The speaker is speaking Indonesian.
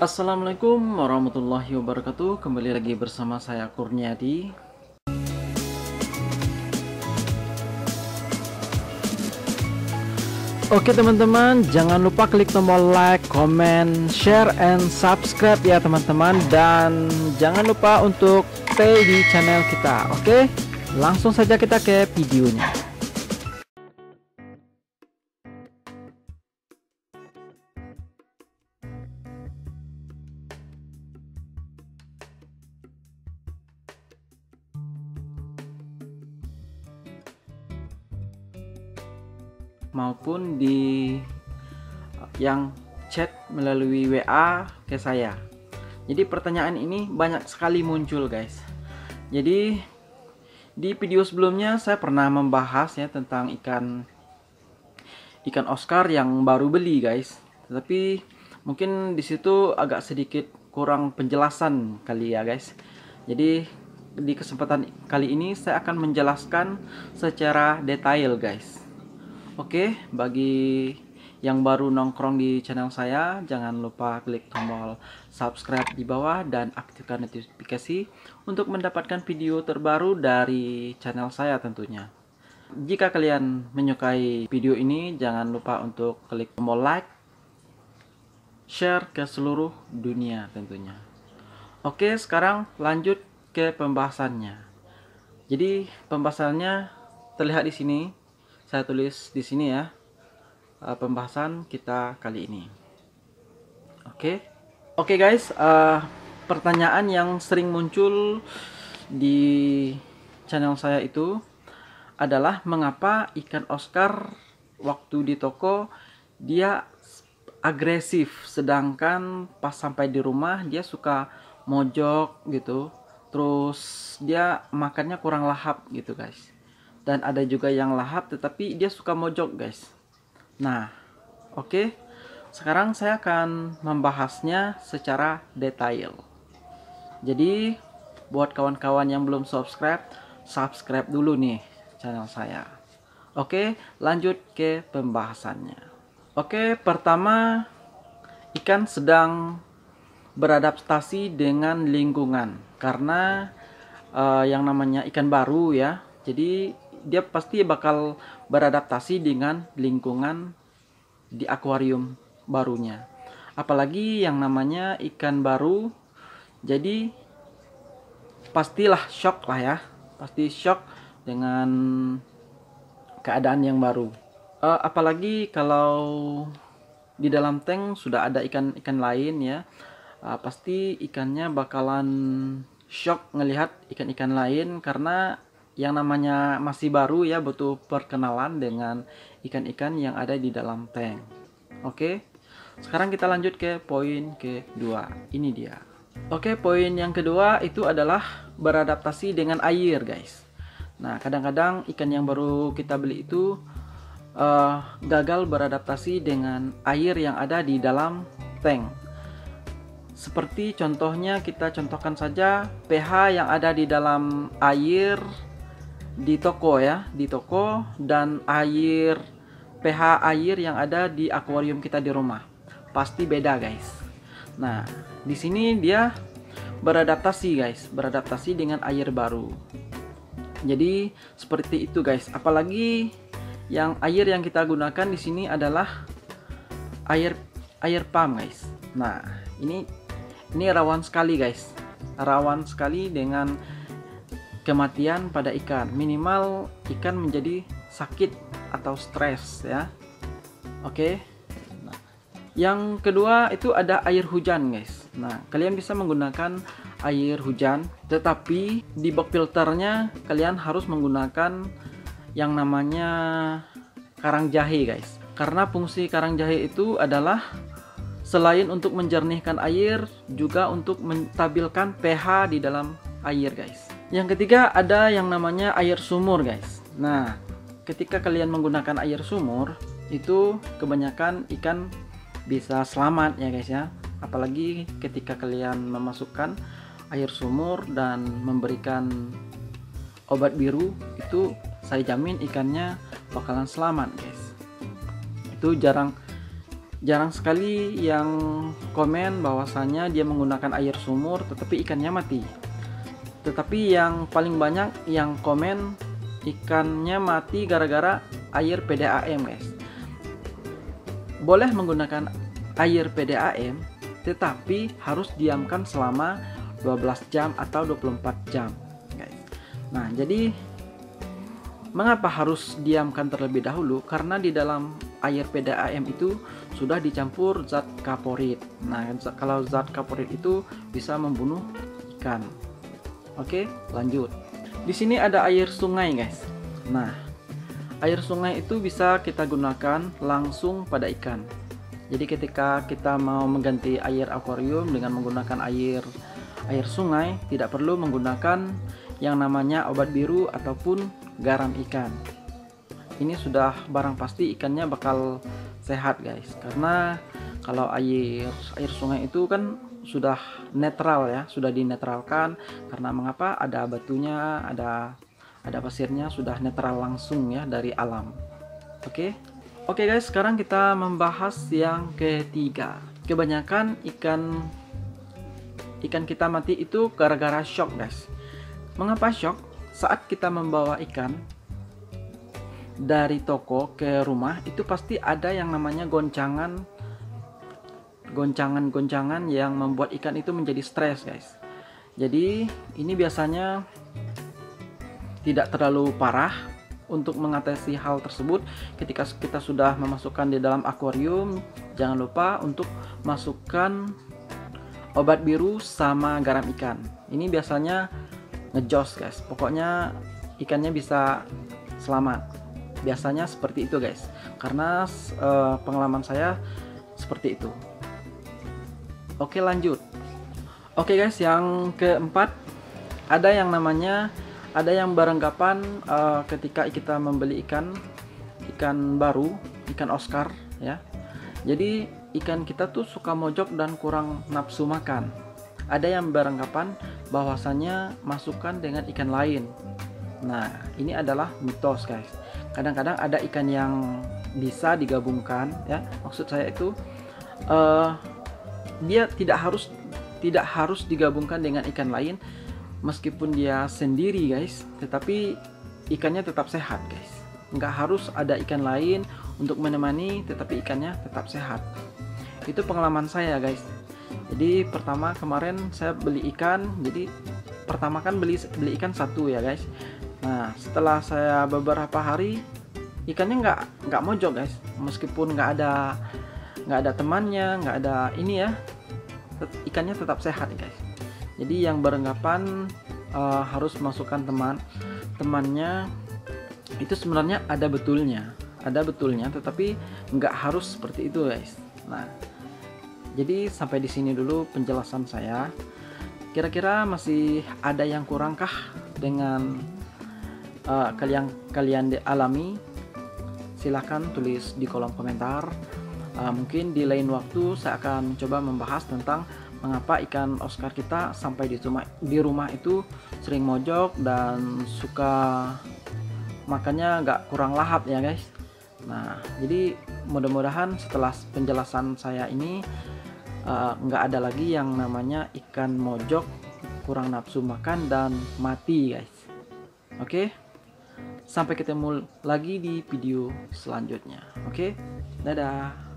Assalamualaikum warahmatullahi wabarakatuh. Kembali lagi bersama saya Kurniadi. Oke teman-teman, jangan lupa klik tombol like, comment, share, and subscribe ya teman-teman. Dan jangan lupa untuk stay di channel kita. Oke, langsung saja kita ke videonya. Maupun di yang chat melalui WA ke saya. Jadi pertanyaan ini banyak sekali muncul guys. Jadi di video sebelumnya saya pernah membahas ya tentang ikan Oscar yang baru beli guys. Tetapi mungkin di situ agak sedikit kurang penjelasan kali ya guys. Jadi di kesempatan kali ini saya akan menjelaskan secara detail guys. Oke, bagi yang baru nongkrong di channel saya, jangan lupa klik tombol subscribe di bawah dan aktifkan notifikasi untuk mendapatkan video terbaru dari channel saya tentunya. Jika kalian menyukai video ini, jangan lupa untuk klik tombol like, share ke seluruh dunia tentunya. Oke, sekarang lanjut ke pembahasannya. Jadi pembahasannya terlihat di sini. Saya tulis di sini ya, pembahasan kita kali ini. Oke guys, pertanyaan yang sering muncul di channel saya itu adalah mengapa ikan Oscar waktu di toko dia agresif, sedangkan pas sampai di rumah dia suka mojok gitu, terus dia makannya kurang lahap gitu guys. Dan ada juga yang lahap tetapi dia suka mojok guys. Nah, oke. Sekarang saya akan membahasnya secara detail. Jadi buat kawan-kawan yang belum subscribe dulu nih channel saya. Oke, lanjut ke pembahasannya. Oke, pertama, ikan sedang beradaptasi dengan lingkungan. Karena yang namanya ikan baru ya, jadi dia pasti bakal beradaptasi dengan lingkungan di akuarium barunya. Apalagi yang namanya ikan baru, jadi pastilah shock lah ya. Pasti shock dengan keadaan yang baru. Apalagi kalau di dalam tank sudah ada ikan-ikan lain ya. Pasti ikannya bakalan shock ngelihat ikan-ikan lain karena yang namanya masih baru ya, butuh perkenalan dengan ikan-ikan yang ada di dalam tank. Oke, sekarang kita lanjut ke poin kedua. Ini dia. Oke, poin yang kedua itu adalah beradaptasi dengan air guys. Nah, kadang-kadang ikan yang baru kita beli itu gagal beradaptasi dengan air yang ada di dalam tank. Seperti contohnya, kita contohkan saja pH yang ada di dalam air di toko ya, di toko dan pH air yang ada di akuarium kita di rumah pasti beda guys. Nah, di sini dia beradaptasi dengan air baru. Jadi seperti itu guys. Apalagi air yang kita gunakan di sini adalah air pump guys. Nah, ini rawan sekali guys. Rawan sekali dengan kematian pada ikan. Minimal ikan menjadi sakit atau stres ya. Oke. Nah, yang kedua itu ada air hujan guys. Nah, kalian bisa menggunakan air hujan, tetapi di box filternya kalian harus menggunakan yang namanya karang jahe guys. Karena fungsi karang jahe itu adalah selain untuk menjernihkan air, juga untuk menstabilkan pH di dalam air guys. Yang ketiga ada yang namanya air sumur guys. Nah, ketika kalian menggunakan air sumur itu kebanyakan ikan bisa selamat ya guys ya. Apalagi ketika kalian memasukkan air sumur dan memberikan obat biru, itu saya jamin ikannya bakalan selamat guys. Itu Jarang sekali yang komen bahwasanya dia menggunakan air sumur tetapi ikannya mati. Tetapi yang paling banyak yang komen ikannya mati gara-gara air PDAM, guys. Boleh menggunakan air PDAM, tetapi harus diamkan selama 12 jam atau 24 jam, guys. Nah, jadi mengapa harus diamkan terlebih dahulu? Karena di dalam air PDAM itu sudah dicampur zat kaporit. Nah, kalau zat kaporit itu bisa membunuh ikan. Oke, lanjut. Di sini ada air sungai, guys. Nah, air sungai itu bisa kita gunakan langsung pada ikan. Jadi ketika kita mau mengganti air akuarium dengan menggunakan air sungai, tidak perlu menggunakan yang namanya obat biru ataupun garam ikan. Ini sudah barang pasti ikannya bakal sehat, guys. Karena kalau air sungai itu kan sudah netral ya, sudah dinetralkan. Karena mengapa? Ada batunya, ada pasirnya, sudah netral langsung ya dari alam. Oke guys, sekarang kita membahas yang ketiga. Kebanyakan ikan kita mati itu gara-gara shock, guys. Mengapa shock? Saat kita membawa ikan dari toko ke rumah, itu pasti ada yang namanya goncangan yang membuat ikan itu menjadi stres, guys. Jadi ini biasanya tidak terlalu parah. Untuk mengatasi hal tersebut, ketika kita sudah memasukkan di dalam akuarium, jangan lupa untuk masukkan obat biru sama garam ikan. Ini biasanya ngejos, guys. Pokoknya ikannya bisa selamat. Biasanya seperti itu, guys. Karena pengalaman saya seperti itu. Oke, lanjut. Oke guys, yang keempat, ada yang beranggapan ketika kita membeli ikan baru, ikan Oscar ya. Jadi ikan kita tuh suka mojok dan kurang nafsu makan. Ada yang beranggapan bahwasannya masukkan dengan ikan lain. Nah, ini adalah mitos, guys. Kadang-kadang ada ikan yang bisa digabungkan ya. Maksud saya itu dia tidak harus digabungkan dengan ikan lain. Meskipun dia sendiri, guys, tetapi ikannya tetap sehat, guys. Nggak harus ada ikan lain untuk menemani, tetapi ikannya tetap sehat. Itu pengalaman saya, guys. Jadi pertama kemarin saya beli ikan. Jadi pertama kan beli ikan satu ya, guys. Nah, setelah saya beberapa hari, ikannya nggak mojok, guys. Meskipun nggak ada temannya, nggak ada ini ya, ikannya tetap sehat, guys. Jadi yang beranggapan harus masukkan temannya itu sebenarnya ada betulnya, tetapi nggak harus seperti itu, guys. Nah, jadi sampai di sini dulu penjelasan saya. Kira-kira masih ada yang kurangkah dengan kalian alami? Silahkan tulis di kolom komentar. Mungkin di lain waktu saya akan coba membahas tentang mengapa ikan Oscar kita sampai di rumah itu sering mojok dan suka makannya nggak kurang lahap ya, guys. Nah, jadi mudah-mudahan setelah penjelasan saya ini nggak ada lagi yang namanya ikan mojok, kurang nafsu makan dan mati, guys. Oke, sampai ketemu lagi di video selanjutnya. Oke, dadah.